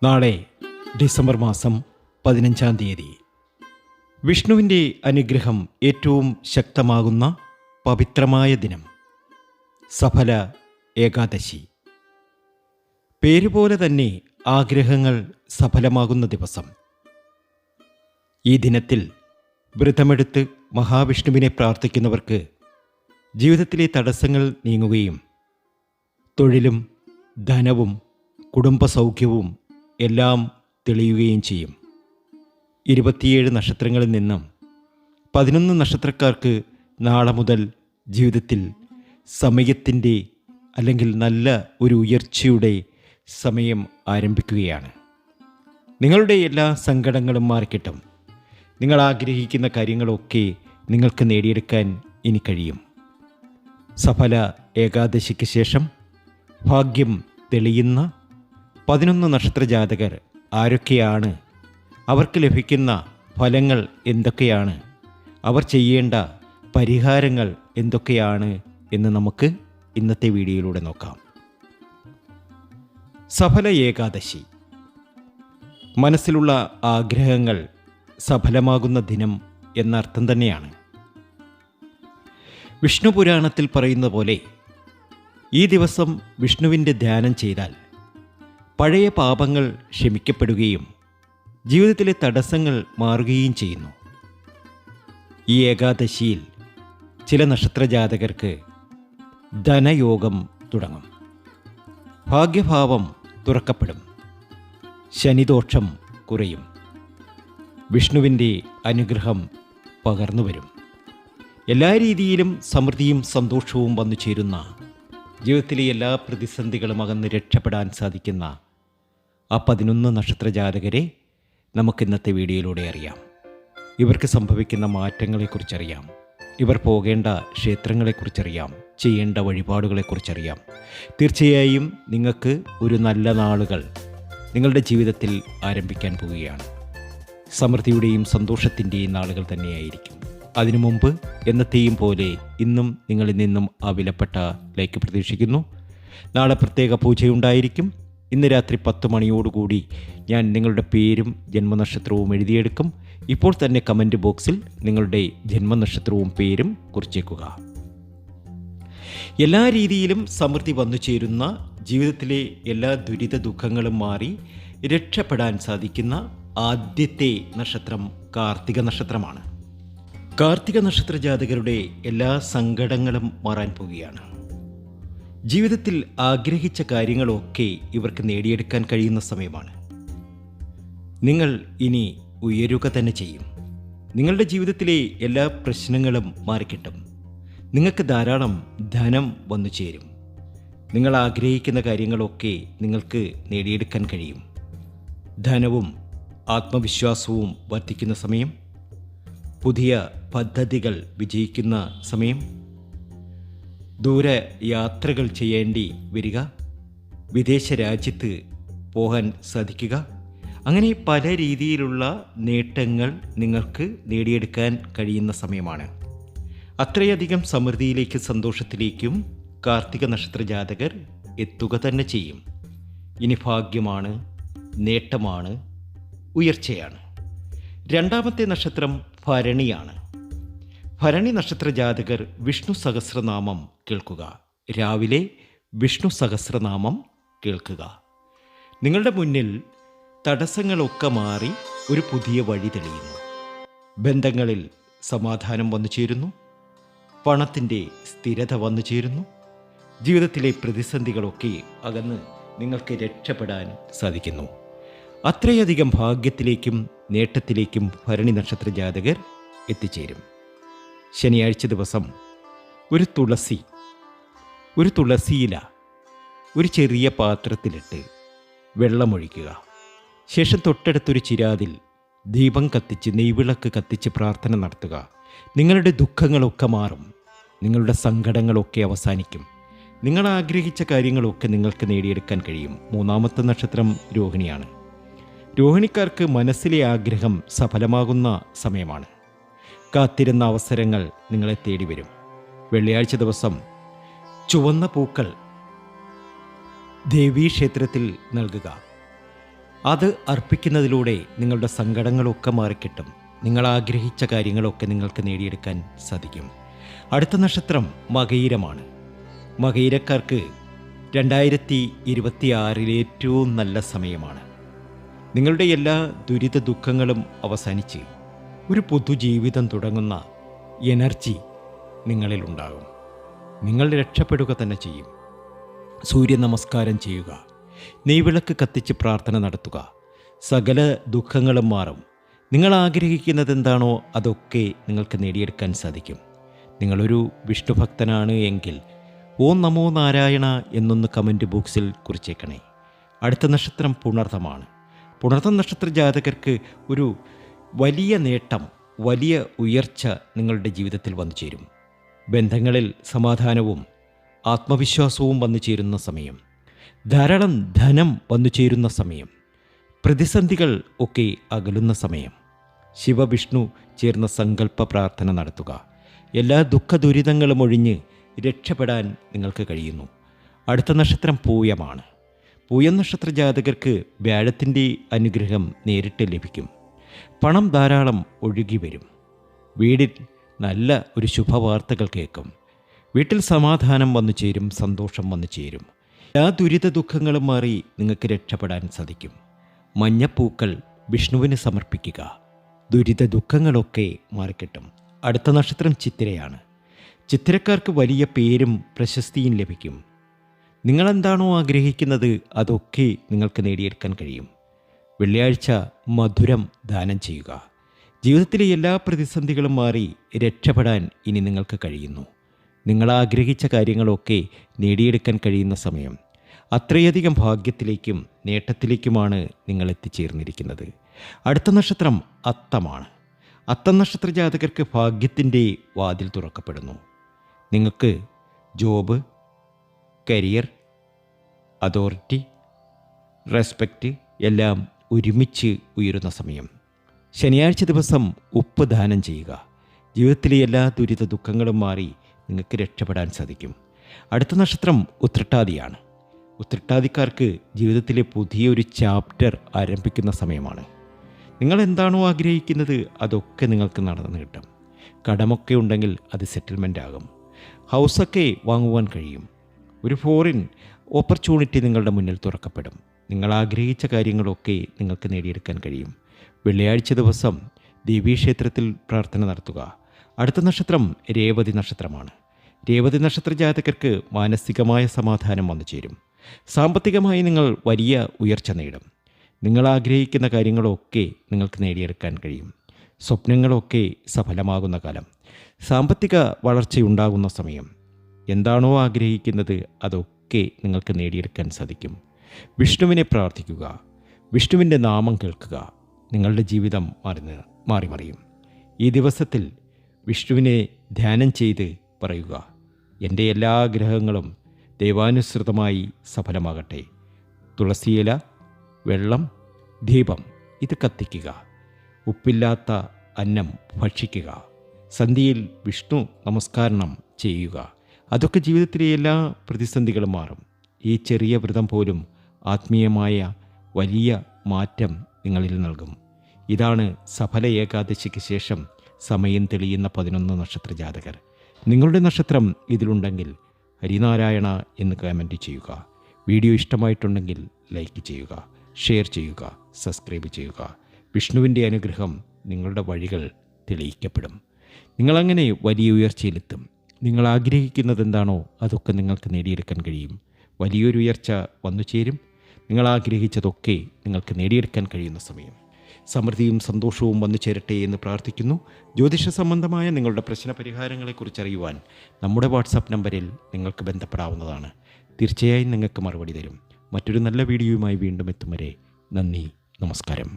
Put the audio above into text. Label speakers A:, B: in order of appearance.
A: നാളെ ഡിസംബർ മാസം 15-ാം തീയതി വിഷ്ണുവിൻ്റെ അനുഗ്രഹം ഏറ്റവും ശക്തമാകുന്ന പവിത്രമായ ദിനം സഫല ഏകാദശി. പേരുപോലെ തന്നെ ആഗ്രഹങ്ങൾ സഫലമാകുന്ന ദിവസം. ഈ ദിനത്തിൽ വ്രതമെടുത്ത് മഹാവിഷ്ണുവിനെ പ്രാർത്ഥിക്കുന്നവർക്ക് ജീവിതത്തിലെ തടസ്സങ്ങൾ നീങ്ങുകയും തൊഴിലും ധനവും കുടുംബസൗഖ്യവും എല്ലാം തെളിയുകയും ചെയ്യും. 27 നക്ഷത്രങ്ങളിൽ നിന്നും 11 നക്ഷത്രക്കാർക്ക് നാളെ മുതൽ ജീവിതത്തിൽ സമയത്തിൻ്റെ അല്ലെങ്കിൽ നല്ല ഒരു ഉയർച്ചയുടെ സമയം ആരംഭിക്കുകയാണ്. നിങ്ങളുടെ എല്ലാ സങ്കടങ്ങളും മാറിക്കിട്ടും. നിങ്ങൾ ആഗ്രഹിക്കുന്ന കാര്യങ്ങളൊക്കെ നിങ്ങൾക്ക് നേടിയെടുക്കാൻ ഇനി കഴിയും. സഫല ഏകാദശിക്ക് ശേഷം ഭാഗ്യം തെളിയുന്ന 11 നക്ഷത്രജാതകർ ആരൊക്കെയാണ്? അവർക്ക് ലഭിക്കുന്ന ഫലങ്ങൾ എന്തൊക്കെയാണ്? അവർ ചെയ്യേണ്ട പരിഹാരങ്ങൾ എന്തൊക്കെയാണ് എന്ന് നമുക്ക് ഇന്നത്തെ വീഡിയോയിലൂടെ നോക്കാം. സഫല ഏകാദശി മനസ്സിലുള്ള ആഗ്രഹങ്ങൾ സഫലമാകുന്ന ദിനം എന്നർത്ഥം തന്നെയാണ്. വിഷ്ണു പുരാണത്തിൽ പറയുന്ന പോലെ ഈ ദിവസം വിഷ്ണുവിൻ്റെ ധ്യാനം ചെയ്താൽ പഴയ പാപങ്ങൾ ക്ഷമിക്കപ്പെടുകയും ജീവിതത്തിലെ തടസ്സങ്ങൾ മാറുകയും ചെയ്യുന്നു. ഈ ഏകാദശിയിൽ ചില നക്ഷത്രജാതകർക്ക് ധനയോഗം തുടങ്ങും. ഭാഗ്യഭാവം തുറക്കപ്പെടും. ശനിദോഷം കുറയും. വിഷ്ണുവിൻ്റെ അനുഗ്രഹം പകർന്നു വരും. എല്ലാ രീതിയിലും സമൃദ്ധിയും സന്തോഷവും വന്നു ചേരുന്ന, ജീവിതത്തിലെ എല്ലാ പ്രതിസന്ധികളും അകന്ന് രക്ഷപ്പെടാൻ സാധിക്കുന്ന ആ 11 നക്ഷത്രജാതകരെ നമുക്കിന്നത്തെ വീഡിയോയിലൂടെ അറിയാം. ഇവർക്ക് സംഭവിക്കുന്ന മാറ്റങ്ങളെക്കുറിച്ചറിയാം. ഇവർ പോകേണ്ട ക്ഷേത്രങ്ങളെക്കുറിച്ചറിയാം. ചെയ്യേണ്ട വഴിപാടുകളെക്കുറിച്ചറിയാം. തീർച്ചയായും നിങ്ങൾക്ക് ഒരു നല്ല നാളുകൾ നിങ്ങളുടെ ജീവിതത്തിൽ ആരംഭിക്കാൻ പോവുകയാണ്. സമൃദ്ധിയുടെയും സന്തോഷത്തിൻ്റെയും നാളുകൾ തന്നെയായിരിക്കും. അതിനു മുമ്പ് എന്നത്തെയും പോലെ ഇന്നും നിങ്ങളിൽ നിന്നും ആ വിലപ്പെട്ട ലൈക്ക് പ്രതീക്ഷിക്കുന്നു. നാളെ പ്രത്യേക പൂജയുണ്ടായിരിക്കും. ഇന്ന് രാത്രി 10 മണിയോടുകൂടി ഞാൻ നിങ്ങളുടെ പേരും ജന്മനക്ഷത്രവും എഴുതിയെടുക്കും. ഇപ്പോൾ തന്നെ കമൻറ്റ് ബോക്സിൽ നിങ്ങളുടെ ജന്മനക്ഷത്രവും പേരും കുറിച്ചേക്കുക. എല്ലാ രീതിയിലും സമൃദ്ധി വന്നു ചേരുന്ന, ജീവിതത്തിലെ എല്ലാ ദുരിത ദുഃഖങ്ങളും മാറി രക്ഷപ്പെടാൻ സാധിക്കുന്ന ആദ്യത്തെ നക്ഷത്രം കാർത്തിക നക്ഷത്രമാണ്. കാർത്തിക നക്ഷത്ര ജാതകരുടെ എല്ലാ സങ്കടങ്ങളും മാറാൻ പോവുകയാണ്. ജീവിതത്തിൽ ആഗ്രഹിച്ച കാര്യങ്ങളൊക്കെ ഇവർക്ക് നേടിയെടുക്കാൻ കഴിയുന്ന സമയമാണ്. നിങ്ങൾ ഇനി ഉയരുക തന്നെ ചെയ്യും. നിങ്ങളുടെ ജീവിതത്തിലെ എല്ലാ പ്രശ്നങ്ങളും മാറിക്കിട്ടും. നിങ്ങൾക്ക് ധാരാളം ധനം വന്നു ചേരും. നിങ്ങൾ ആഗ്രഹിക്കുന്ന കാര്യങ്ങളൊക്കെ നിങ്ങൾക്ക് നേടിയെടുക്കാൻ കഴിയും. ധനവും ആത്മവിശ്വാസവും വർദ്ധിക്കുന്ന സമയം. പുതിയ പദ്ധതികൾ വിജയിക്കുന്ന സമയം. ദൂര യാത്രകൾ ചെയ്യേണ്ടി വരിക. വിദേശ രാജ്യത്ത് പോകാൻ സാധിക്കുക. അങ്ങനെ പല രീതിയിലുള്ള നേട്ടങ്ങൾ നിങ്ങൾക്ക് നേടിയെടുക്കാൻ കഴിയുന്ന സമയമാണ്. അത്രയധികം സമൃദ്ധിയിലേക്കും സന്തോഷത്തിലേക്കും കാർത്തിക നക്ഷത്ര ജാതകർ എത്തുക തന്നെ ചെയ്യും. ഇനി ഭാഗ്യമാണ്, നേട്ടമാണ്, ഉയർച്ചയാണ്. രണ്ടാമത്തെ നക്ഷത്രം ഭരണിയാണ്. ഭരണി നക്ഷത്ര ജാതകർ വിഷ്ണു സഹസ്രനാമം കേൾക്കുക. രാവിലെ വിഷ്ണു സഹസ്രനാമം കേൾക്കുക. നിങ്ങളുടെ മുന്നിൽ തടസ്സങ്ങളൊക്കെ മാറി ഒരു പുതിയ വഴി തെളിയുന്നു. ബന്ധങ്ങളിൽ സമാധാനം വന്നു ചേരുന്നു. പണത്തിൻ്റെ സ്ഥിരത വന്നു ചേരുന്നു. ജീവിതത്തിലെ പ്രതിസന്ധികളൊക്കെ അകന്ന് നിങ്ങൾക്ക് രക്ഷപ്പെടാൻ സാധിക്കുന്നു. അത്രയധികം ഭാഗ്യത്തിലേക്കും നേട്ടത്തിലേക്കും ഭരണി നക്ഷത്ര ജാതകർ എത്തിച്ചേരും. ശനിയാഴ്ച ദിവസം ഒരു തുളസിയില ഒരു ചെറിയ പാത്രത്തിലിട്ട് വെള്ളമൊഴിക്കുക. ശേഷം തൊട്ടടുത്തൊരു ചിരാതിൽ ദീപം കത്തിച്ച്, നെയ്വിളക്ക് കത്തിച്ച് പ്രാർത്ഥന നടത്തുക. നിങ്ങളുടെ ദുഃഖങ്ങളൊക്കെ മാറും. നിങ്ങളുടെ സങ്കടങ്ങളൊക്കെ അവസാനിക്കും. നിങ്ങൾ ആഗ്രഹിച്ച കാര്യങ്ങളൊക്കെ നിങ്ങൾക്ക് നേടിയെടുക്കാൻ കഴിയും. മൂന്നാമത്തെ നക്ഷത്രം രോഹിണിയാണ്. രോഹിണിക്കാർക്ക് മനസ്സിലെ ആഗ്രഹം സഫലമാകുന്ന സമയമാണ്. കാത്തിരുന്ന അവസരങ്ങൾ നിങ്ങളെ തേടി വരും. വെള്ളിയാഴ്ച ദിവസം ചുവന്ന പൂക്കൾ ദേവീക്ഷേത്രത്തിൽ നൽകുക. അത് അർപ്പിക്കുന്നതിലൂടെ നിങ്ങളുടെ സങ്കടങ്ങളൊക്കെ മാറിക്കിട്ടും. നിങ്ങൾ ആഗ്രഹിച്ച കാര്യങ്ങളൊക്കെ നിങ്ങൾക്ക് നേടിയെടുക്കാൻ സാധിക്കും. അടുത്ത നക്ഷത്രം മകയിരമാണ്. മകയിരക്കാർക്ക് 2026 ഏറ്റവും നല്ല സമയമാണ്. നിങ്ങളുടെ എല്ലാ ദുരിത ദുഃഖങ്ങളും അവസാനിച്ച് ഒരു പൊതുജീവിതം തുടങ്ങുന്ന എനർജി നിങ്ങളിലുണ്ടാകും. നിങ്ങൾ രക്ഷപ്പെടുക തന്നെ ചെയ്യും. സൂര്യ നമസ്കാരം ചെയ്യുക, നെയ്വിളക്ക് കത്തിച്ച് പ്രാർത്ഥന നടത്തുക. സകല ദുഃഖങ്ങളും മാറും. നിങ്ങൾ ആഗ്രഹിക്കുന്നത് എന്താണോ അതൊക്കെ നിങ്ങൾക്ക് നേടിയെടുക്കാൻ സാധിക്കും. നിങ്ങളൊരു വിഷ്ണുഭക്തനാണ് എങ്കിൽ ഓം നമോ നാരായണ എന്നൊന്ന് കമൻറ്റ് ബോക്സിൽ കുറിച്ചേക്കണേ. അടുത്ത നക്ഷത്രം പുണർതമാണ്. പുണർതം നക്ഷത്ര ജാതകർക്ക് ഒരു വലിയ നേട്ടം, വലിയ ഉയർച്ച നിങ്ങളുടെ ജീവിതത്തിൽ വന്നു ചേരും. ബന്ധങ്ങളിൽ സമാധാനവും ആത്മവിശ്വാസവും വന്നു ചേരുന്ന സമയം, ധാരാളം ധനം വന്നു ചേരുന്ന സമയം, പ്രതിസന്ധികൾ ഒക്കെ അകലുന്ന സമയം. ശിവവിഷ്ണു ചേർന്ന സങ്കല്പ പ്രാർത്ഥന നടത്തുക. എല്ലാ ദുഃഖ ദുരിതങ്ങളും ഒഴിഞ്ഞ് രക്ഷപ്പെടാൻ നിങ്ങൾക്ക് കഴിയുന്നു. അടുത്ത നക്ഷത്രം പൂയമാണ്. പൂയം നക്ഷത്ര ജാതകർക്ക് വ്യാഴത്തിൻ്റെ അനുഗ്രഹം നേരിട്ട് ലഭിക്കും. പണം ധാരാളം ഒഴുകി വരും. വീടിൽ നല്ല ഒരു ശുഭവാർത്തകൾ കേൾക്കും. വീട്ടിൽ സമാധാനം വന്നു ചേരും, സന്തോഷം വന്നു ചേരും. എല്ലാ ദുരിത ദുഃഖങ്ങളും മാറി നിങ്ങൾക്ക് രക്ഷപ്പെടാൻ സാധിക്കും. മഞ്ഞപ്പൂക്കൾ വിഷ്ണുവിന് സമർപ്പിക്കുക. ദുരിത ദുഃഖങ്ങളൊക്കെ മാറിക്കിട്ടും. അടുത്ത നക്ഷത്രം ചിത്തിരയാണ്. ചിത്തിരക്കാർക്ക് വലിയ പേരും പ്രശസ്തിയും ലഭിക്കും. നിങ്ങളെന്താണോ ആഗ്രഹിക്കുന്നത് അതൊക്കെ നിങ്ങൾക്ക് നേടിയെടുക്കാൻ കഴിയും. വെള്ളിയാഴ്ച മധുരം ദാനം ചെയ്യുക. ജീവിതത്തിലെ എല്ലാ പ്രതിസന്ധികളും മാറി രക്ഷപ്പെടാൻ ഇനി നിങ്ങൾക്ക് കഴിയുന്നു. നിങ്ങൾ ആഗ്രഹിച്ച കാര്യങ്ങളൊക്കെ നേടിയെടുക്കാൻ കഴിയുന്ന സമയം. അത്രയധികം ഭാഗ്യത്തിലേക്കും നേട്ടത്തിലേക്കുമാണ് നിങ്ങൾ എത്തിച്ചേർന്നിരിക്കുന്നത്. അടുത്ത നക്ഷത്രം അത്തമാണ്. അത്തം നക്ഷത്ര ജാതകർക്ക് ഭാഗ്യത്തിൻ്റെ വാതിൽ തുറക്കപ്പെടുന്നു. നിങ്ങൾക്ക് ജോബ്, കരിയർ, അതോറിറ്റി, റെസ്പെക്റ്റ് എല്ലാം ഒരുമിച്ച് ഉയരുന്ന സമയം. ശനിയാഴ്ച ദിവസം ഉപ്പ് ദാനം ചെയ്യുക. ജീവിതത്തിലെ എല്ലാ ദുരിത ദുഃഖങ്ങളും മാറി നിങ്ങൾക്ക് രക്ഷപ്പെടാൻ സാധിക്കും. അടുത്ത നക്ഷത്രം ഉത്രട്ടാതിയാണ്. ഉത്രട്ടാതിക്കാർക്ക് ജീവിതത്തിലെ പുതിയൊരു ചാപ്റ്റർ ആരംഭിക്കുന്ന സമയമാണ്. നിങ്ങൾ എന്താണോ ആഗ്രഹിക്കുന്നത് അതൊക്കെ നിങ്ങൾക്ക് നടന്നു കിട്ടും. കടമൊക്കെ ഉണ്ടെങ്കിൽ അത് സെറ്റിൽമെൻ്റ് ആകും. ഹൗസൊക്കെ വാങ്ങുവാൻ കഴിയും. ഒരു ഫോറിൻ ഓപ്പർച്യൂണിറ്റി നിങ്ങളുടെ മുന്നിൽ തുറക്കപ്പെടും. നിങ്ങൾ ആഗ്രഹിച്ച കാര്യങ്ങളൊക്കെ നിങ്ങൾക്ക് നേടിയെടുക്കാൻ കഴിയും. വെള്ളിയാഴ്ച ദിവസം ദേവീക്ഷേത്രത്തിൽ പ്രാർത്ഥന നടത്തുക. അടുത്ത നക്ഷത്രം രേവതി നക്ഷത്രമാണ്. രേവതി നക്ഷത്ര ജാതകർക്ക് മാനസികമായ സമാധാനം വന്നു ചേരും. സാമ്പത്തികമായി നിങ്ങൾ വലിയ ഉയർച്ച നേടും. നിങ്ങൾ ആഗ്രഹിക്കുന്ന കാര്യങ്ങളൊക്കെ നിങ്ങൾക്ക് നേടിയെടുക്കാൻ കഴിയും. സ്വപ്നങ്ങളൊക്കെ സഫലമാകുന്ന കാലം. സാമ്പത്തിക വളർച്ചയുണ്ടാകുന്ന സമയം. എന്താണോ ആഗ്രഹിക്കുന്നത് അതൊക്കെ നിങ്ങൾക്ക് നേടിയെടുക്കാൻ സാധിക്കും. വിഷ്ണുവിനെ പ്രാർത്ഥിക്കുക. വിഷ്ണുവിൻ്റെ നാമം കേൾക്കുക. നിങ്ങളുടെ ജീവിതം മാറി മറിയും. ഈ ദിവസത്തിൽ വിഷ്ണുവിനെ ധ്യാനം ചെയ്ത് പറയുക, എൻ്റെ എല്ലാ ആഗ്രഹങ്ങളും ദൈവാനുസൃതമായി സഫലമാകട്ടെ. തുളസിയില, വെള്ളം, ദീപം ഇത് കത്തിക്കുക. ഉപ്പില്ലാത്ത അന്നം ഭക്ഷിക്കുക. സന്ധ്യയിൽ വിഷ്ണു നമസ്കാരം ചെയ്യുക. അതൊക്കെ ജീവിതത്തിലെ എല്ലാ പ്രതിസന്ധികളും മാറും. ഈ ചെറിയ വ്രതം പോലും ആത്മീയമായ വലിയ മാറ്റം നിങ്ങളിൽ നൽകും. ഇതാണ് സഫല ഏകാദശിക്ക് ശേഷം സമയം തെളിയുന്ന 11 നക്ഷത്ര ജാതകർ. നിങ്ങളുടെ നക്ഷത്രം ഇതിലുണ്ടെങ്കിൽ ഹരിനാരായണ എന്ന് കമൻറ്റ് ചെയ്യുക. വീഡിയോ ഇഷ്ടമായിട്ടുണ്ടെങ്കിൽ ലൈക്ക് ചെയ്യുക, ഷെയർ ചെയ്യുക, സബ്സ്ക്രൈബ് ചെയ്യുക. വിഷ്ണുവിൻ്റെ അനുഗ്രഹം നിങ്ങളുടെ വഴികൾ തെളിയിക്കപ്പെടും. നിങ്ങളങ്ങനെ വലിയ ഉയർച്ചയിലെത്തും. നിങ്ങൾ ആഗ്രഹിക്കുന്നത് എന്താണോ അതൊക്കെ നിങ്ങൾക്ക് നേടിയെടുക്കാൻ കഴിയും. വലിയൊരു ഉയർച്ച വന്നു ചേരും. നിങ്ങൾ ആഗ്രഹിച്ചതൊക്കെ നിങ്ങൾക്ക് നേടിയെടുക്കാൻ കഴിയുന്ന സമയം. സമൃദ്ധിയും സന്തോഷവും വന്നു ചേരട്ടെ എന്ന് പ്രാർത്ഥിക്കുന്നു. ജ്യോതിഷ സംബന്ധമായ നിങ്ങളുടെ പ്രശ്ന പരിഹാരങ്ങളെക്കുറിച്ച് അറിയുവാൻ നമ്മുടെ വാട്സാപ്പ് നമ്പറിൽ നിങ്ങൾക്ക് ബന്ധപ്പെടാവുന്നതാണ്. തീർച്ചയായും നിങ്ങൾക്ക് മറുപടി തരും. മറ്റൊരു നല്ല വീഡിയോയുമായി വീണ്ടും എത്തും വരെ നന്ദി, നമസ്കാരം.